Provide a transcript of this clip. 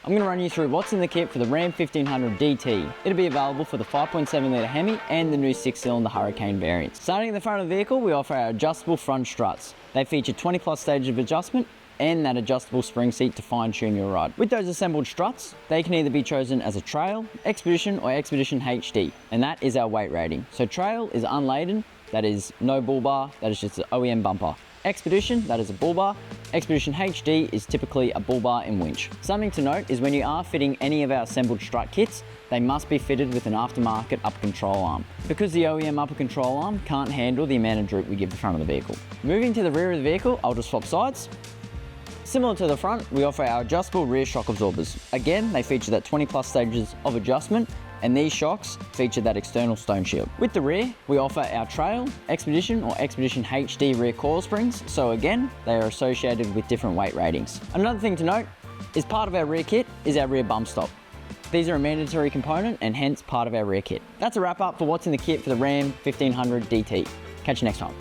I'm going to run you through what's in the kit for the Ram 1500 DT. It'll be available for the 5.7 litre Hemi and the new 6-cylinder Hurricane variants. Starting at the front of the vehicle, we offer our adjustable front struts. They feature 20 plus stages of adjustment and that adjustable spring seat to fine tune your ride. With those assembled struts, they can either be chosen as a Trail, Expedition or Expedition HD, and that is our weight rating. So Trail is unladen, that is no bull bar, that is just an OEM bumper. Expedition, that is a bull bar. Expedition HD is typically a bull bar and winch. Something to note is when you are fitting any of our assembled strut kits, they must be fitted with an aftermarket upper control arm, because the OEM upper control arm can't handle the amount of droop we give the front of the vehicle. Moving to the rear of the vehicle, I'll just swap sides. Similar to the front, we offer our adjustable rear shock absorbers. Again, they feature that 20 plus stages of adjustment, and these shocks feature that external stone shield. With the rear, we offer our Trail, Expedition or Expedition HD rear coil springs, so again, they are associated with different weight ratings. Another thing to note is part of our rear kit is our rear bump stop. These are a mandatory component and hence part of our rear kit. That's a wrap up for what's in the kit for the Ram 1500 DT. Catch you next time.